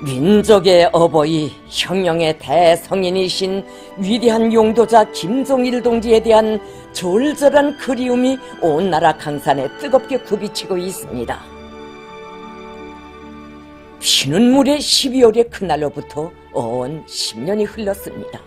민족의 어버이, 혁명의 대성인이신 위대한 용도자 김종일 동지에 대한 절절한 그리움이 온 나라 강산에 뜨겁게 굽이치고 있습니다. 피눈물의 12월의 그날로부터 온 10년이 흘렀습니다.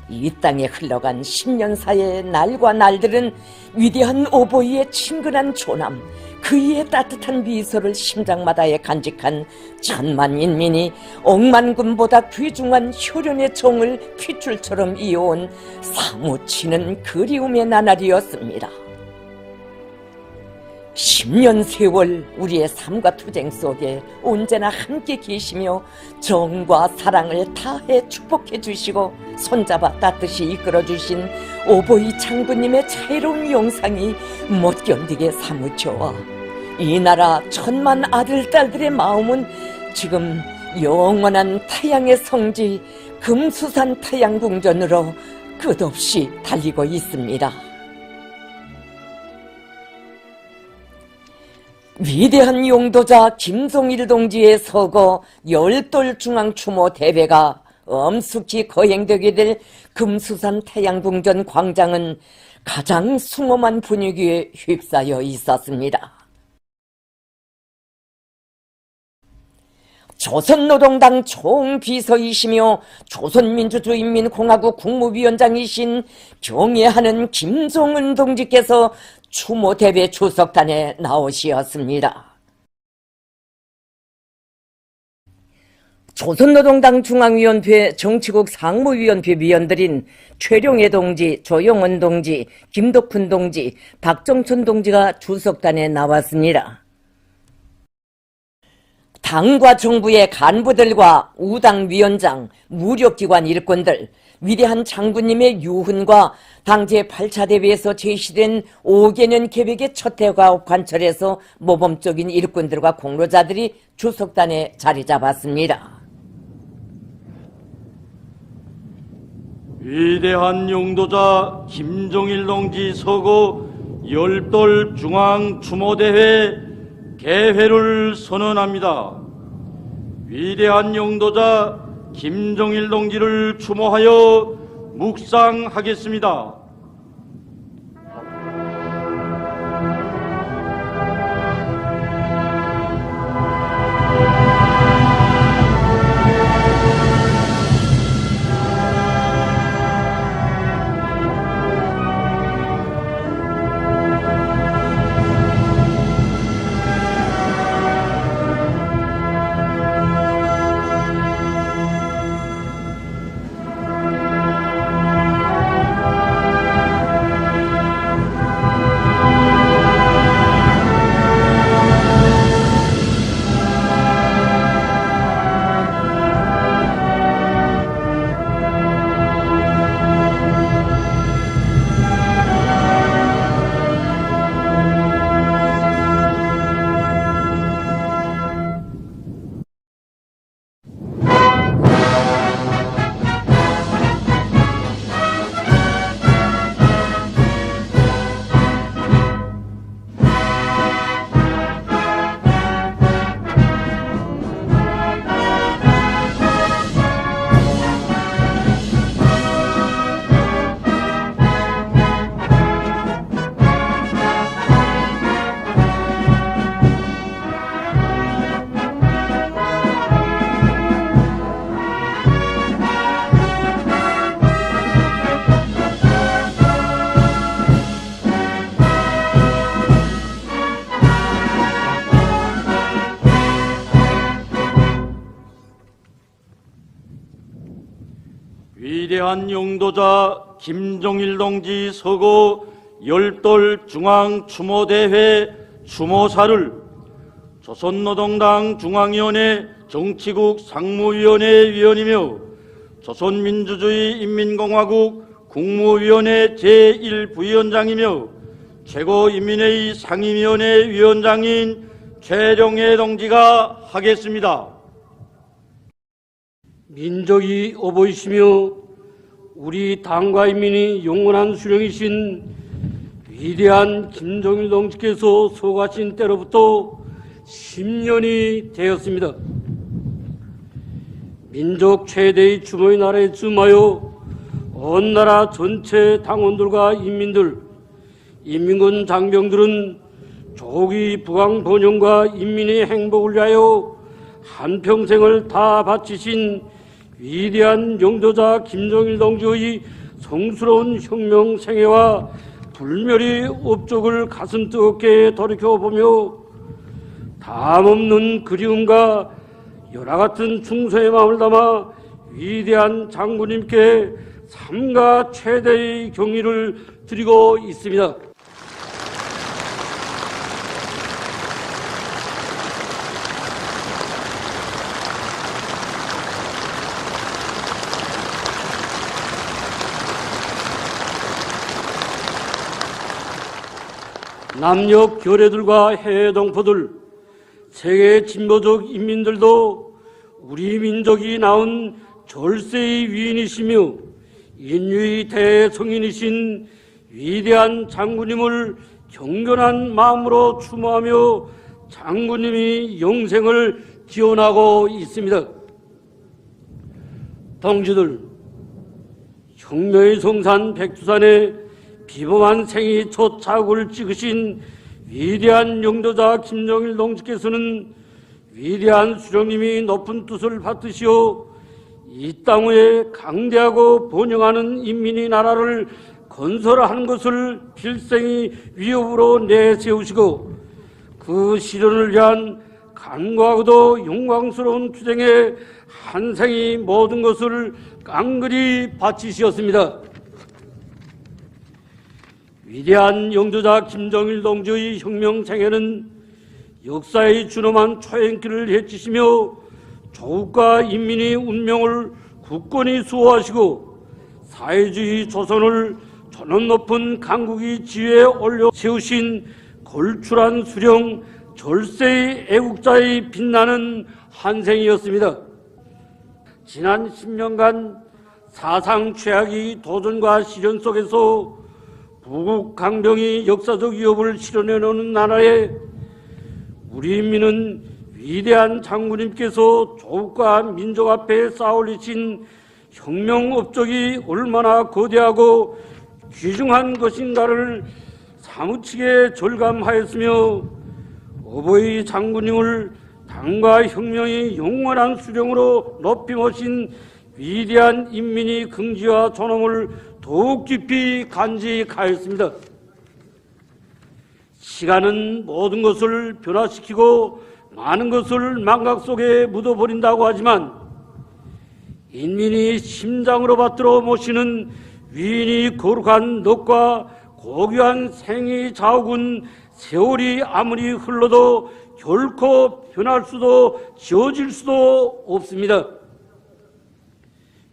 이 땅에 흘러간 10년사이의 날과 날들은 위대한 오보이의 친근한 조남, 그이의 따뜻한 미소를 심장마다에 간직한 천만 인민이 억만군보다 귀중한 효련의 정을 핏줄처럼 이어온 사무치는 그리움의 나날이었습니다. 10년 세월 우리의 삶과 투쟁 속에 언제나 함께 계시며 정과 사랑을 다해 축복해 주시고 손잡아 따뜻이 이끌어 주신 오보이 장군님의 자애로운 영상이 못 견디게 사무쳐와 이 나라 천만 아들 딸들의 마음은 지금 영원한 태양의 성지 금수산 태양궁전으로 끝없이 달리고 있습니다. 위대한 용도자 김종일 동지의 서거 열돌 중앙추모 대회가 엄숙히 거행되게 될 금수산 태양궁전 광장은 가장 숭엄한 분위기에 휩싸여 있었습니다. 조선노동당 총비서이시며 조선민주주의인민공화국 국무위원장이신 경애하는 김종은 동지께서 추모대회 주석단에 나오시었습니다. 조선노동당 중앙위원회 정치국 상무위원회 위원들인 최룡해 동지, 조영원 동지, 김덕훈 동지, 박정천 동지가 주석단에 나왔습니다. 당과 정부의 간부들과 우당 위원장, 무력기관 일꾼들, 위대한 장군님의 유훈과 당 제8차 대회에서 제시된 5개년 계획의 첫 해가 관철에서 모범적인 일꾼들과 공로자들이 주석단에 자리 잡았습니다. 위대한 용도자 김종일 동지 서거 열돌 중앙 추모대회 개회를 선언합니다. 위대한 용도자 김종일 동지를 추모하여 묵상하겠습니다. 위대한 용도자 김종일 동지 서거 열돌 중앙 추모대회 추모사를 조선노동당 중앙위원회 정치국 상무위원회 위원이며 조선민주주의인민공화국 국무위원회 제1부위원장이며 최고인민회의 상임위원회 위원장인 최룡해 동지가 하겠습니다. 민족이 어버이시며 우리 당과 인민이 영원한 수령이신 위대한 김종일 동지께서 소가신 때로부터 10년이 되었습니다. 민족 최대의 주모의 나라에 즈음하여 온 나라 전체 당원들과 인민들, 인민군 장병들은 조기 부강 번영과 인민의 행복을 위하여 한평생을 다 바치신 위대한 영도자 김정일 동지의 성스러운 혁명 생애와 불멸의 업적을 가슴 뜨겁게 돌이켜보며 담없는 그리움과 열화 같은 충성의 마음을 담아 위대한 장군님께 삼가 최대의 경의를 드리고 있습니다. 남녀 결애들과 해외 동포들, 세계 진보적 인민들도 우리 민족이 낳은 절세의 위인이시며 인류의 대성인이신 위대한 장군님을 경건한 마음으로 추모하며 장군님이 영생을 기원하고 있습니다. 동지들, 혁명의 성산 백두산에 비범한 생이 첫 자국을 찍으신 위대한 영도자 김정일 동지께서는 위대한 수령님이 높은 뜻을 받드시어 이 땅 위에 강대하고 번영하는 인민의 나라를 건설하는 것을 필생의 위협으로 내세우시고 그 실현을 위한 간과하고도 영광스러운 투쟁에 한 생의 모든 것을 깡그리 바치시었습니다. 위대한 영도자 김정일 동지의 혁명 생애는 역사의 준엄한 초행길을 헤치시며 조국과 인민의 운명을 굳건히 수호하시고 사회주의 조선을 전원 높은 강국의 지위에 올려 세우신 걸출한 수령 절세의 애국자의 빛나는 한 생이었습니다. 지난 10년간 사상 최악의 도전과 시련 속에서 부국 강병이 역사적 위협을 실현해놓는 나라에 우리 인민은 위대한 장군님께서 조국과 민족 앞에 쌓아올리신 혁명 업적이 얼마나 거대하고 귀중한 것인가를 사무치게 절감하였으며 어버이 장군님을 당과 혁명의 영원한 수령으로 높이 모신 위대한 인민의 긍지와 존엄을 더욱 깊이 간직하였습니다. 시간은 모든 것을 변화시키고 많은 것을 망각 속에 묻어버린다고 하지만 인민이 심장으로 받들어 모시는 위인이 거룩한 넋과 고귀한 생의 자욱은 세월이 아무리 흘러도 결코 변할 수도 지워질 수도 없습니다.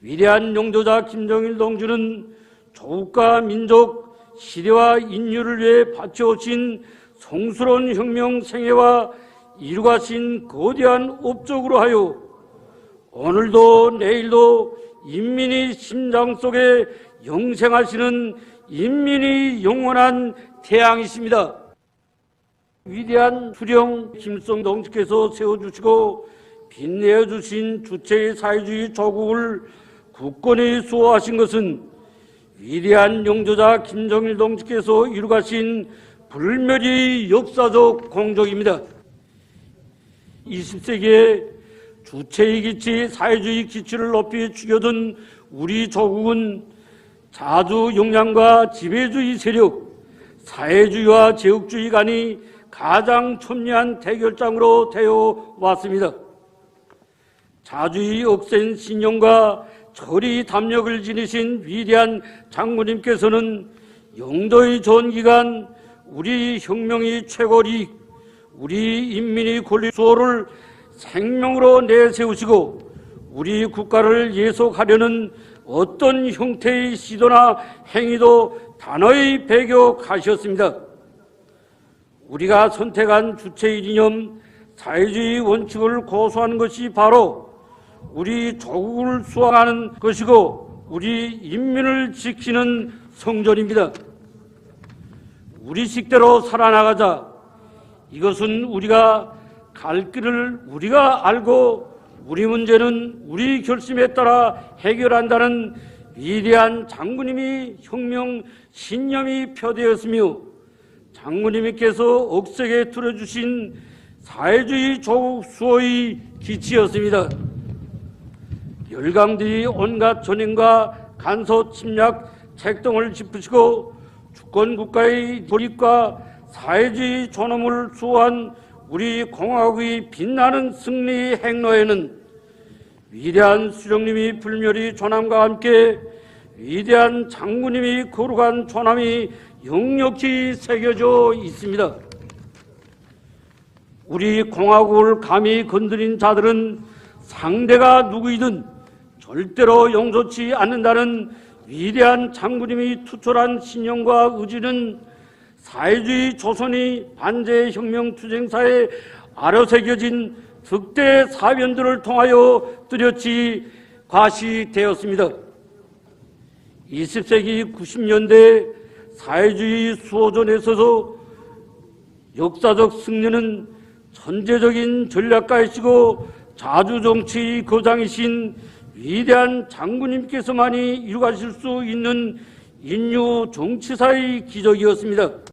위대한 영도자 김정일 동지는 조국과 민족, 시대와 인류를 위해 바쳐오신 성스러운 혁명 생애와 이루가신 거대한 업적으로 하여 오늘도 내일도 인민의 심장 속에 영생하시는 인민의 영원한 태양이십니다. 위대한 수령 김일성 동지께서 세워주시고 빛내어주신 주체의 사회주의 조국을 굳건히 수호하신 것은 위대한 영도자 김정일 동지께서 이루가신 불멸의 역사적 공적입니다. 20세기에 주체의 기치, 사회주의 기치를 높이 죽여둔 우리 조국은 자주 역량과 지배주의 세력, 사회주의와 제국주의 간이 가장 첨예한 대결장으로 되어 왔습니다. 자주의 억센 신념과 철의 담력을 지니신 위대한 장군님께서는 영도의 전기간 우리 혁명의 최고리익, 우리 인민의 권리 수호를 생명으로 내세우시고 우리 국가를 예속하려는 어떤 형태의 시도나 행위도 단호히 배격하셨습니다. 우리가 선택한 주체의 이념, 사회주의 원칙을 고수하는 것이 바로 우리 조국을 수호하는 것이고 우리 인민을 지키는 성전입니다. 우리 식대로 살아나가자. 이것은 우리가 갈 길을 우리가 알고 우리 문제는 우리 결심에 따라 해결한다는 위대한 장군님이 혁명 신념이 표되었으며 장군님께서 억세게 들어주신 사회주의 조국 수호의 기치였습니다. 열강들이 온갖 전횡과 간섭 침략 책동을 짚으시고 주권국가의 돌입과 사회주의 존엄을 수호한 우리 공화국의 빛나는 승리 행로에는 위대한 수령님이 불멸이 존함과 함께 위대한 장군님이 거룩한 존함이 역력히 새겨져 있습니다. 우리 공화국을 감히 건드린 자들은 상대가 누구이든 절대로 용서치 않는다는 위대한 장군님이 투철한 신념과 의지는 사회주의 조선이 반제혁명 투쟁사에 아려새겨진 득대 사변들을 통하여 뚜렷이 과시되었습니다. 20세기 90년대 사회주의 수호전에 있어서 역사적 승리는 천재적인 전략가이시고 자주정치 거장이신 위대한 장군님께서만이 이루가실 수 있는 인류 정치사의 기적이었습니다.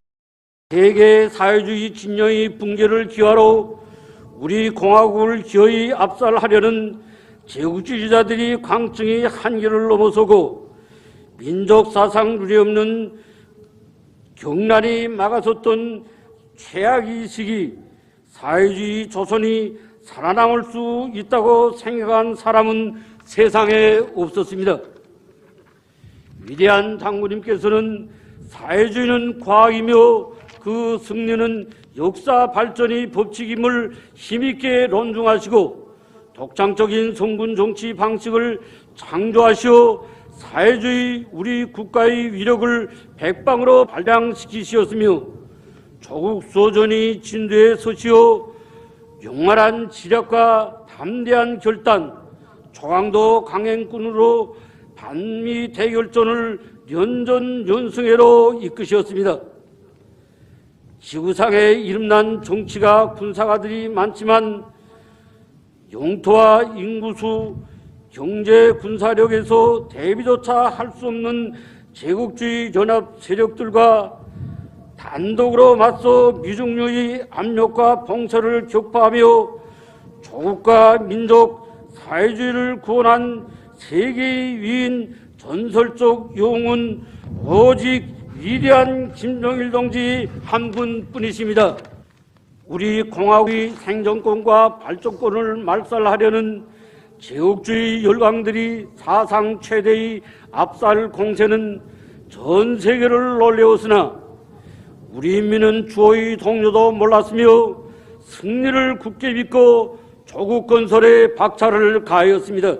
세계 사회주의 진영의 붕괴를 기화로 우리 공화국을 기어이 압살하려는 제국주의자들이 광증의 한계를 넘어서고 민족 사상 룰이 없는 경란이 막아섰던 최악의 시기, 사회주의 조선이 살아남을 수 있다고 생각한 사람은 세상에 없었습니다. 위대한 장군님께서는 사회주의는 과학이며 그 승리는 역사 발전의 법칙임을 힘있게 논중하시고 독창적인 성군 정치 방식을 창조하시어 사회주의 우리 국가의 위력을 백방으로 발량시키시었으며 조국 수호전이 진도에 서시어 용활한 지략과 담대한 결단, 초강도 강행군으로 반미 대결전을 연전연승회로 이끄셨습니다. 지구상에 이름난 정치가 군사가들이 많지만 영토와 인구수, 경제 군사력에서 대비조차 할 수 없는 제국주의 연합 세력들과 단독으로 맞서 미중류의 압력과 봉쇄를 격파하며 조국과 민족, 사회주의를 구원한 세계의 위인 전설적 영웅은 오직 위대한 김정일 동지 한 분뿐이십니다. 우리 공화국의 생존권과 발전권을 말살하려는 제국주의 열강들이 사상 최대의 압살 공세는 전 세계를 놀래웠으나 우리 인민은 주어의 동료도 몰랐으며 승리를 굳게 믿고 조국 건설에 박차를 가하였습니다.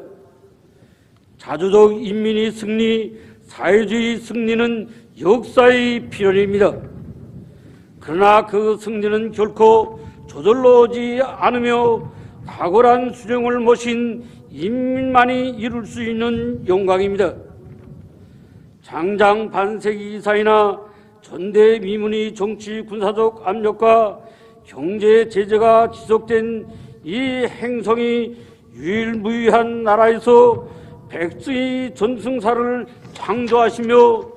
자주적 인민의 승리, 사회주의 승리는 역사의 필연입니다. 그러나 그 승리는 결코 저절로 오지 않으며 탁월한 수령을 모신 인민만이 이룰 수 있는 영광입니다. 장장 반세기 이상이나 전대미문의 정치 군사적 압력과 경제 제재가 지속된 이 행성이 유일무이한 나라에서 백성의 전승사를 창조하시며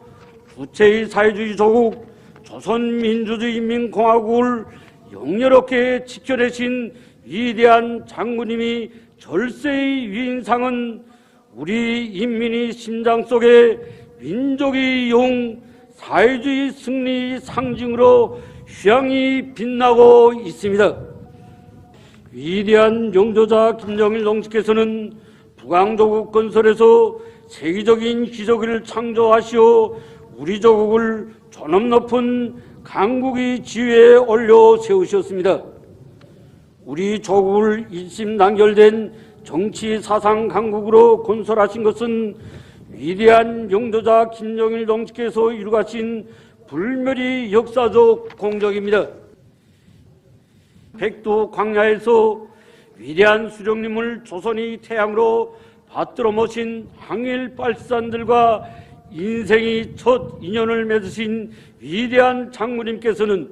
부채의 사회주의 조국 조선민주주의인민공화국을 영예롭게 지켜내신 위대한 장군님이 절세의 위인상은 우리 인민의 심장 속에 민족의 용, 사회주의 승리 상징으로 휘황이 빛나고 있습니다. 위대한 영조자 김정일 동지께서는 북왕조국 건설에서 세계적인 기적을 창조하시어 우리 조국을 존엄 높은 강국의 지위에 올려 세우셨습니다. 우리 조국을 일심단결된 정치 사상 강국으로 건설하신 것은 위대한 영조자 김정일 동지께서 이루가신 불멸의 역사적 공적입니다. 백두 광야에서 위대한 수령님을 조선의 태양으로 받들어 모신 항일발산들과 인생의 첫 인연을 맺으신 위대한 장군님께서는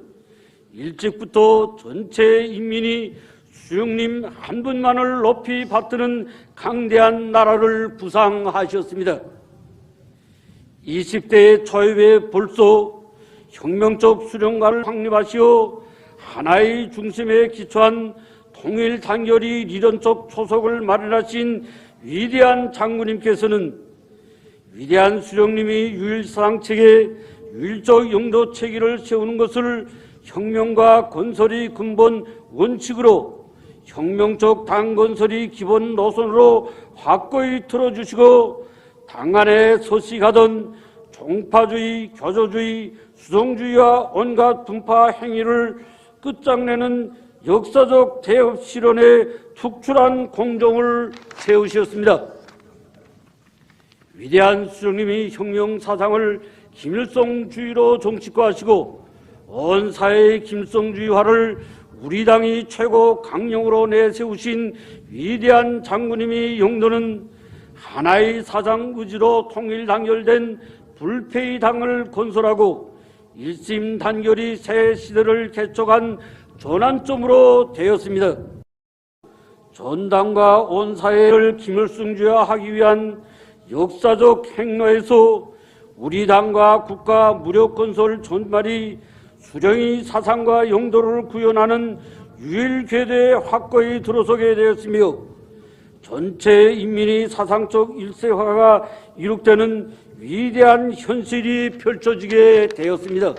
일찍부터 전체 인민이 수령님 한 분만을 높이 받드는 강대한 나라를 구상하셨습니다. 20대 초입에 벌써 혁명적 수령가를 확립하시어 하나의 중심에 기초한 통일 단결이 리런적 초석을 마련하신 위대한 장군님께서는 위대한 수령님이 유일사상책에 유일적 영도 체계를 세우는 것을 혁명과 건설이 근본 원칙으로 혁명적 당 건설이 기본 노선으로 확고히 틀어주시고 당 안에 서식하던 종파주의, 교조주의, 수동주의와 온갖 분파 행위를 끝장내는 역사적 대업 실현에 특출한 공종을 세우셨습니다. 위대한 수령님이 혁명 사상을 김일성주의로 정치화하시고 온 사회의 김일성주의화를 우리 당이 최고 강령으로 내세우신 위대한 장군님의 용도는 하나의 사상 의지로 통일 단결된 불패의 당을 건설하고 일심 단결이 새 시대를 개척한 전환점으로 되었습니다. 전당과 온 사회를 김일성주의화하기 위한 역사적 행로에서 우리 당과 국가 무력건설 전말이 수령의 사상과 용도를 구현하는 유일 궤도에 확고히 들어서게 되었으며 전체 인민의 사상적 일체화가 이룩되는 위대한 현실이 펼쳐지게 되었습니다.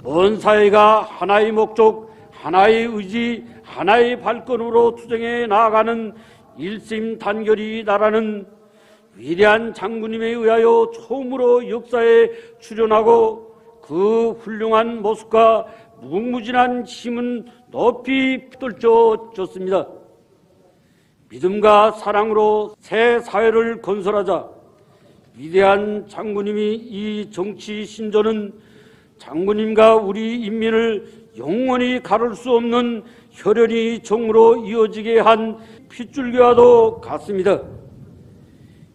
온 사회가 하나의 목적, 하나의 의지, 하나의 발걸음으로 투쟁해 나아가는 일심 단결이 나라는 위대한 장군님에 의하여 처음으로 역사에 출연하고 그 훌륭한 모습과 무궁무진한 힘은 높이 떨쳐졌습니다. 믿음과 사랑으로 새 사회를 건설하자 위대한 장군님이 이 정치 신조는 장군님과 우리 인민을 영원히 가를 수 없는 혈연이 정으로 이어지게 한 핏줄기와도 같습니다.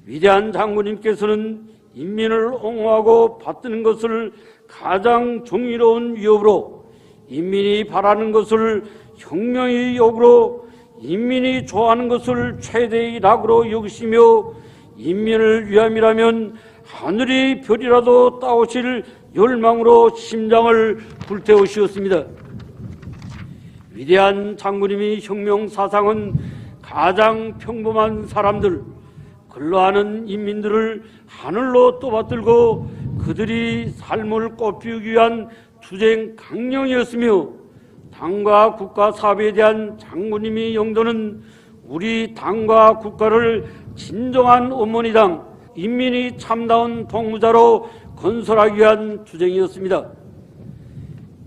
위대한 장군님께서는 인민을 옹호하고 받드는 것을 가장 정의로운 위협으로, 인민이 바라는 것을 혁명의 욕으로, 인민이 좋아하는 것을 최대의 낙으로 여기시며 인민을 위함이라면 하늘의 별이라도 따오실 열망으로 심장을 불태우시었습니다. 위대한 장군님의 혁명 사상은 가장 평범한 사람들, 근로하는 인민들을 하늘로 떠받들고 그들이 삶을 꽃피우기 위한 투쟁 강령이었으며 당과 국가 사업에 대한 장군님의 용도는 우리 당과 국가를 진정한 어머니당, 인민이 참다운 동무자로 건설하기 위한 투쟁이었습니다.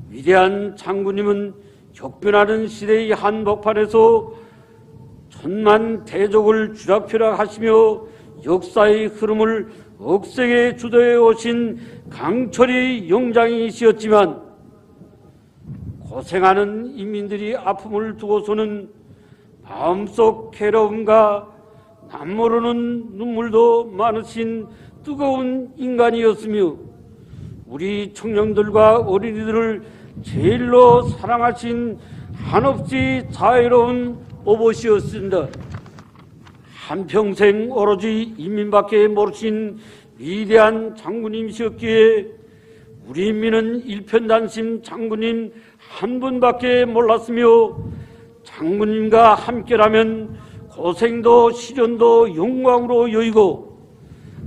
위대한 장군님은 격변하는 시대의 한복판에서 천만 대족을 쥐락펴락하시며 역사의 흐름을 억세게 주도해 오신 강철의 영장이시였지만 고생하는 인민들이 아픔을 두고서는 마음속 괴로움과 남모르는 눈물도 많으신 뜨거운 인간이었으며 우리 청년들과 어린이들을 제일로 사랑하신 한없이 자애로운 오봇이었습니다. 한평생 오로지 인민밖에 모르신 위대한 장군님이셨기에 우리 인민은 일편단심 장군님 한 분밖에 몰랐으며 장군님과 함께라면 고생도 시련도 영광으로 여기고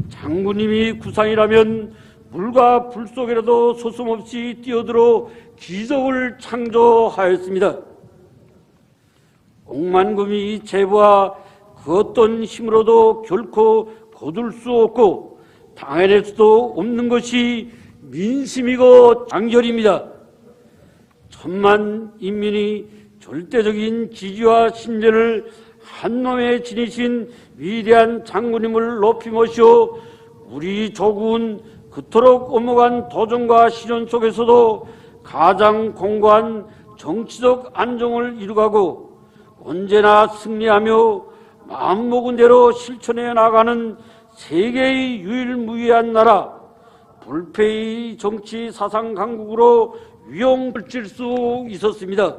장군님이 구상이라면 물과 불 속에라도 소슴없이 뛰어들어 기적을 창조하였습니다. 억만금이 제부와 그 어떤 힘으로도 결코 거둘 수 없고 당해낼 수도 없는 것이 민심이고 장결입니다. 천만 인민이 절대적인 지지와 신뢰를 한몸에 지니신 위대한 장군님을 높이 모시어 우리 조국은 그토록 엄혹한 도전과 시련 속에서도 가장 공고한 정치적 안정을 이루가고 언제나 승리하며 마음먹은 대로 실천해 나가는 세계의 유일무이한 나라, 불패의 정치 사상 강국으로 위용을칠 수 있었습니다.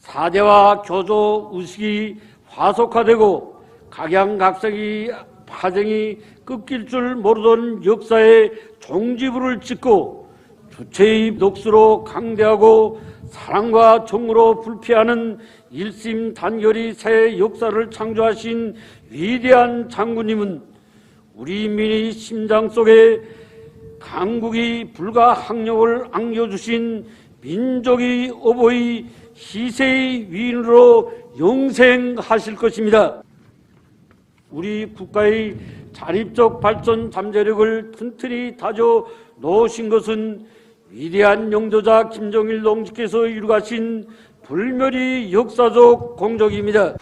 사대와 교조 의식이 화속화되고 각양각색이 파쟁이 끊길 줄 모르던 역사의 종지부를 찍고 주체의 녹수로 강대하고 사랑과 정으로 불피하는 일심단결의 새 역사를 창조하신 위대한 장군님은 우리 인민의 심장 속에 강국이 불가항력을 안겨주신 민족의 어버이 희생의 위인으로 영생하실 것입니다. 우리 국가의 자립적 발전 잠재력을 튼튼히 다져 놓으신 것은 위대한 영도자 김정일 동지께서 이루가신 불멸의 역사적 공적입니다.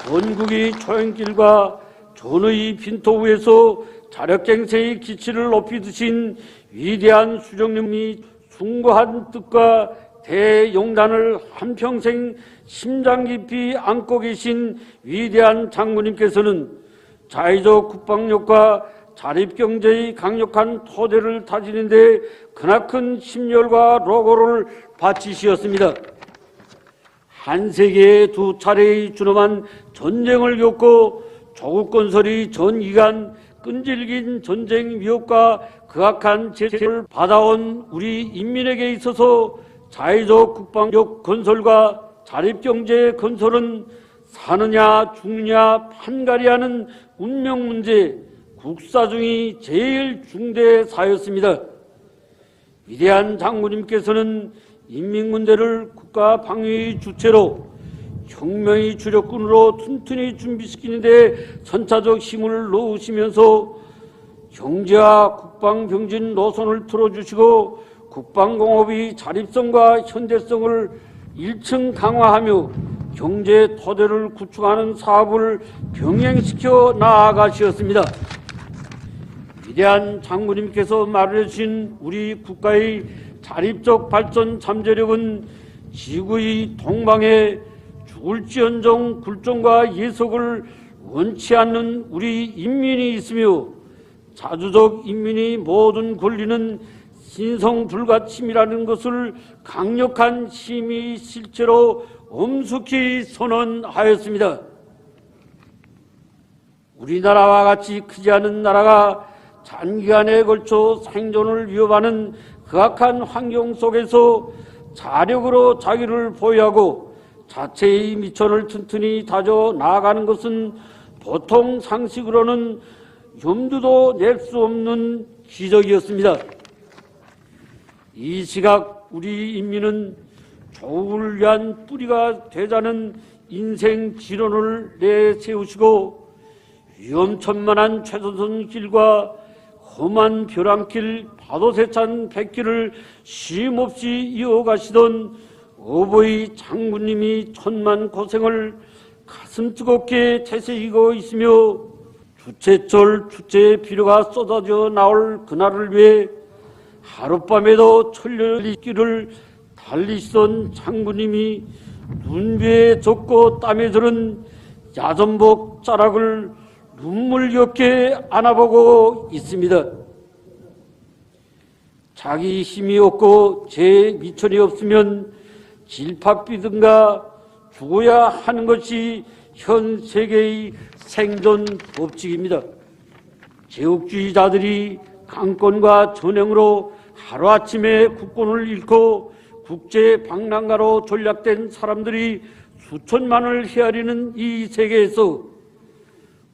원국의 초행길과 전의 빈토 위에서 자력갱생의 기치를 높이 드신 위대한 수령님이 숭고한 뜻과 대용단을 한평생 심장 깊이 안고 계신 위대한 장군님께서는 자의적 국방력과 자립경제의 강력한 토대를 다지는 데 크나큰 심혈과 노고를 바치시었습니다. 한 세계에 두 차례의 준엄한 전쟁을 겪고 조국 건설이 전 기간 끈질긴 전쟁 위협과 극악한 제재를 받아온 우리 인민에게 있어서 자의적 국방력 건설과 자립경제 건설은 사느냐 죽느냐 판가리하는 운명 문제, 국사 중의 제일 중대사였습니다. 위대한 장군님께서는 인민군대를 국가 방위의 주체로 혁명의 주력군으로 튼튼히 준비시키는 데 선차적 힘을 넣으시면서 경제와 국방경진 노선을 틀어주시고 국방공업의 자립성과 현대성을 1층 강화하며 경제 토대를 구축하는 사업을 병행시켜 나아가시었습니다. 위대한 장군님께서 말해 주신 우리 국가의 자립적 발전 잠재력은 지구의 동방에 죽을지언정 굴종과 예속을 원치 않는 우리 인민이 있으며 자주적 인민의 모든 권리는 신성불가침이라는 것을 강력한 힘의 실체로 엄숙히 선언하였습니다. 우리나라와 같이 크지 않은 나라가 장기간에 걸쳐 생존을 위협하는 극악한 환경 속에서 자력으로 자기를 보유하고 자체의 미천을 튼튼히 다져 나아가는 것은 보통 상식으로는 염두도 낼 수 없는 기적이었습니다. 이 시각 우리 인민은 조국을 위한 뿌리가 되자는 인생 지론을 내세우시고 위험천만한 최선선 길과 험한 벼랑길, 파도세찬 백길을 쉼없이 이어가시던 어버이 장군님이 천만 고생을 가슴 뜨겁게 되새기고 있으며 주체철 주체의 비료가 쏟아져 나올 그날을 위해 하룻밤에도 천리의 길을 달리시던 장군님이 눈비에 젖고 땀에 들은 야전복 자락을 눈물겹게 안아보고 있습니다. 자기 힘이 없고 제 미천이 없으면 질팍비든가 죽어야 하는 것이 현 세계의 생존 법칙입니다. 제국주의자들이 강권과 전횡으로 하루아침에 국권을 잃고 국제방랑가로 전락된 사람들이 수천만을 헤아리는 이 세계에서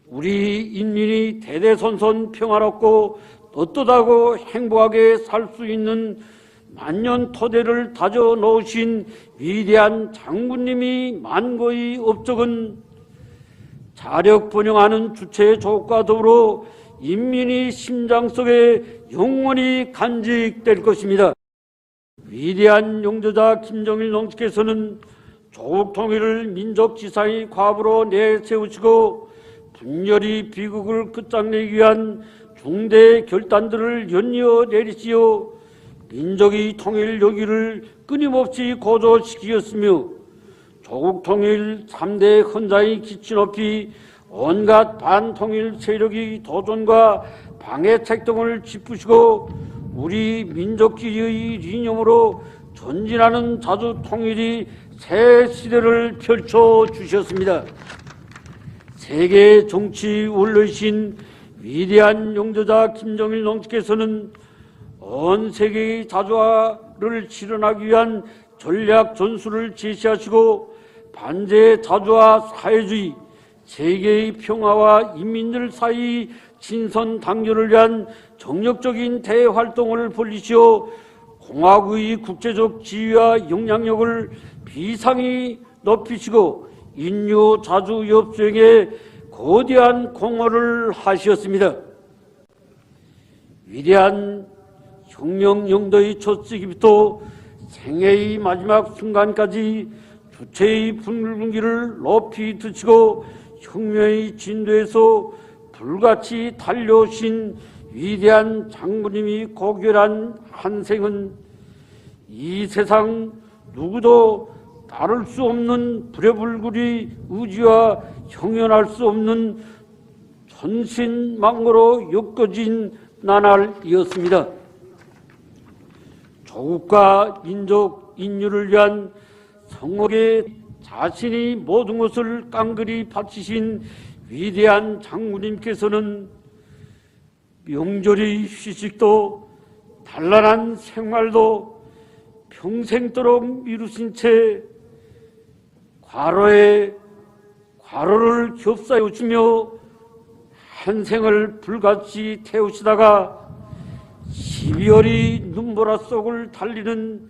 우리 인민이 대대손손 평화롭고 떳떳하고 행복하게 살 수 있는 만년 토대를 다져 놓으신 위대한 장군님이 만거의 업적은 자력 번영하는 주체의 조국과 더불어 인민의 심장 속에 영원히 간직될 것입니다. 위대한 영도자 김정일 동지께서는 조국 통일을 민족 지상의 과부로 내세우시고 분열의 비극을 끝장내기 위한 중대 결단들을 연이어 내리시어 민족의 통일 여기를 끊임없이 고조시키었으며 조국 통일 3대 헌장의 기치 높이 온갖 반통일 세력이 도전과 방해책 등을 짚으시고 우리 민족끼리의 이념으로 전진하는 자주 통일이 새 시대를 펼쳐주셨습니다. 세계 정치 원로이신 위대한 용도자 김정일 동지께서는 온 세계의 자주화를 실현하기 위한 전략 전술을 제시하시고 반제 자주화 사회주의, 세계의 평화와 인민들 사이 친선 단결을 위한 정력적인 대활동을 벌이시어 공화국의 국제적 지위와 영향력을 비상히 높이시고 인류 자주 협조에 거대한 공헌을 하셨습니다. 위대한 혁명 영도의 첫 시기부터 생애의 마지막 순간까지 주체의 분기를 높이 드시고 혁명의 진도에서 불같이 달려오신 위대한 장군님이 고결한 한 생은 이 세상 누구도 다룰 수 없는 불여불구리 의지와 형연할 수 없는 천신망고로 엮어진 나날이었습니다. 조국과 민족 인류를 위한 성옥에 자신이 모든 것을 깡그리 바치신 위대한 장군님께서는 명절의 휴식도 단란한 생활도 평생도록 미루신 채 과로를 겹싸여 주며 한 생을 불같이 태우시다가 12월이 눈보라 속을 달리는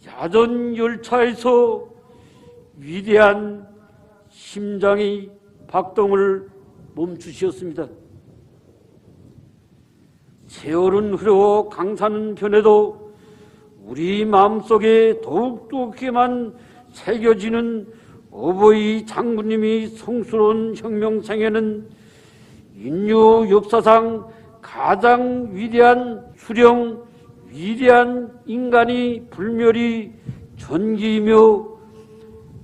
야전 열차에서 위대한 심장의 박동을 멈추셨습니다. 세월은 흐르고 강산은 변해도 우리 마음속에 더욱더욱만 새겨지는 어버이 장군님이 성스러운 혁명생에는 인류 역사상 가장 위대한 수령, 위대한 인간이 불멸이 전기이며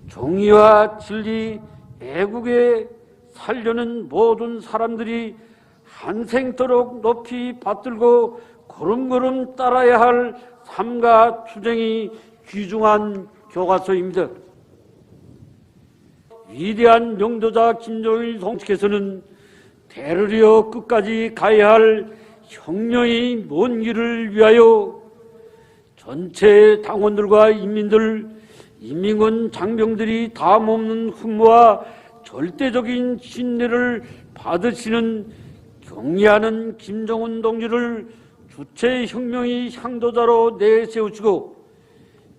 정의와 진리, 애국에 살려는 모든 사람들이 한생토록 높이 받들고 걸음걸음 따라야 할 삶과 투쟁이 귀중한 교과서입니다. 위대한 영도자 김정일 동지께서는 대를 이어 끝까지 가야 할 혁명의 먼 길을 위하여 전체 당원들과 인민들, 인민군 장병들이 다함없는 흠모와 절대적인 신뢰를 받으시는 경리하는 김정은 동지를 주체 혁명의 향도자로 내세우시고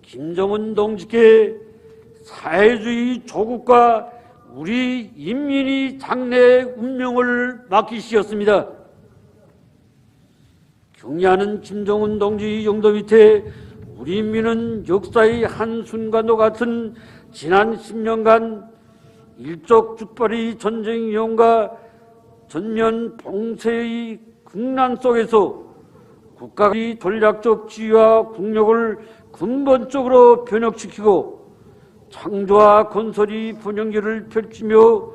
김정은 동지께 사회주의 조국과 우리 인민이 장래 운명을 맡기시었습니다. 경리하는 김정은 동지 영도 밑에 우리 인민은 역사의 한순간도 같은 지난 10년간 일촉즉발의 전쟁 위험과 전면 봉쇄의 국난 속에서 국가의 전략적 지위와 국력을 근본적으로 변혁시키고 창조와 건설이 분영기를 펼치며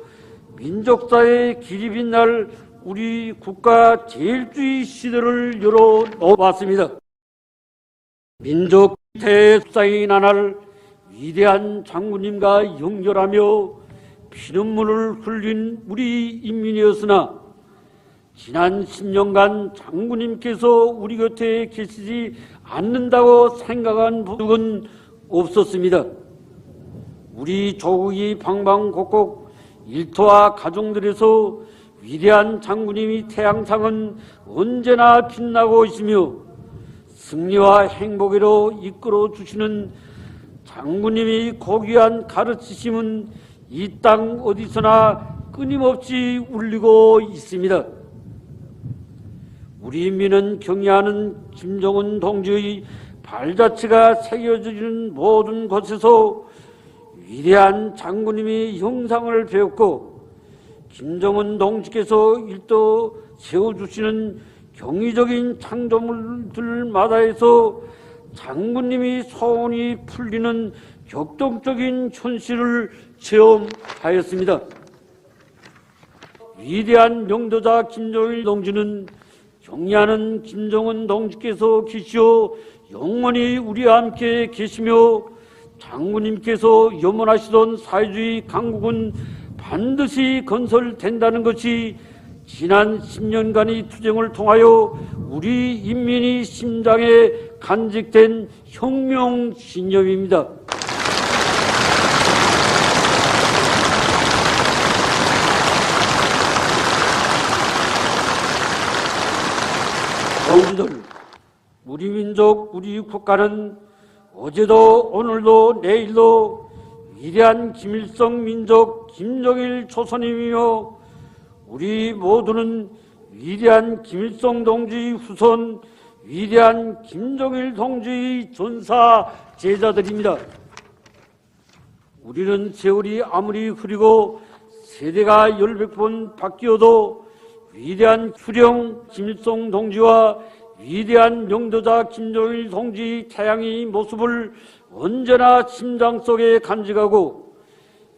민족사의 길이 빛날 우리 국가 제일주의 시대를 열어놓았습니다. 민족 대수상이 나날 위대한 장군님과 연결하며 피눈물을 흘린 우리 인민이었으나 지난 10년간 장군님께서 우리 곁에 계시지 않는다고 생각한 적은 없었습니다. 우리 조국이 방방곡곡 일터와 가정들에서 위대한 장군님이 태양상은 언제나 빛나고 있으며 승리와 행복으로 이끌어 주시는 장군님이 고귀한 가르치심은 이 땅 어디서나 끊임없이 울리고 있습니다. 우리 인민은 경의하는 김정은 동지의 발자취가 새겨지는 모든 곳에서 위대한 장군님의 형상을 배웠고 김정은 동지께서 일떠 세워주시는 경이적인 창조물들마다에서 장군님이 소원이 풀리는 격동적인 현실을 체험하였습니다. 위대한 영도자 김정일 동지는 경례하는 김정은 동지께서 계시오 영원히 우리와 함께 계시며 장군님께서 염원하시던 사회주의 강국은 반드시 건설된다는 것이 지난 10년간의 투쟁을 통하여 우리 인민의 심장에 간직된 혁명 신념입니다. 동지들, 우리 민족, 우리 국가는 어제도 오늘도 내일도 위대한 김일성 민족 김정일 조선인이며 우리 모두는 위대한 김일성 동지 후손 위대한 김정일 동지의 전사 제자들입니다. 우리는 세월이 아무리 흐리고 세대가 열백 번 바뀌어도 위대한 수령 김일성 동지와 위대한 영도자 김정일 동지 태양의 모습을 언제나 심장 속에 간직하고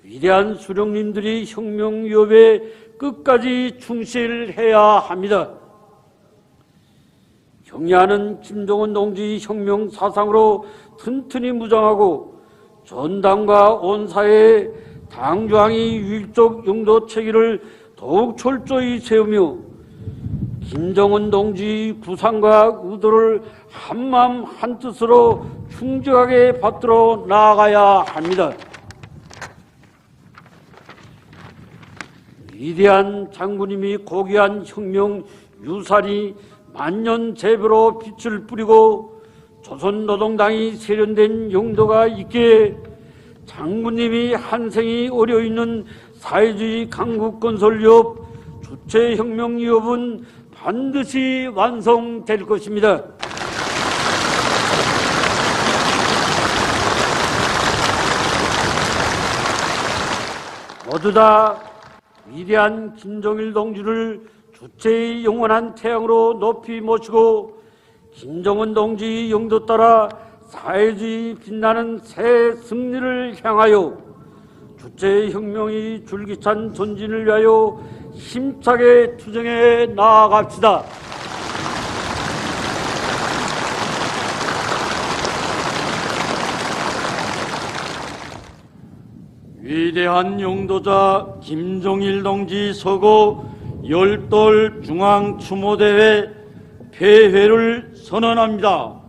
위대한 수령님들이 혁명 위협에 끝까지 충실해야 합니다. 경례하는 김정은 동지 혁명 사상으로 튼튼히 무장하고 전당과 온 사회에 당중앙의 유일적 영도 체계를 더욱 철저히 세우며 김정은 동지 구상과 의도를 한마음 한뜻으로 충직하게 받들어 나아가야 합니다. 위대한 장군님이 고귀한 혁명 유산이 만년재배로 빛을 뿌리고 조선노동당이 세련된 영도가 있기에 장군님이 한생이 어려있는 사회주의 강국 건설 위협, 주체혁명 위협은 반드시 완성될 것입니다. 모두 다 위대한 김정일 동지를 주체의 영원한 태양으로 높이 모시고 김정은 동지 영도 따라 사회주의 빛나는 새 승리를 향하여 주체혁명이 줄기찬 전진을 위하여 힘차게 투쟁해 나아갑시다. 위대한 영도자 김정일 동지 서거 열돌 중앙추모대회 폐회를 선언합니다.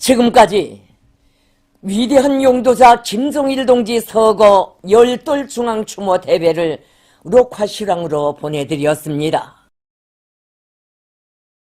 지금까지 위대한 용도자 김종일 동지 서거 열돌 중앙추모 대회를 녹화실황으로 보내드렸습니다.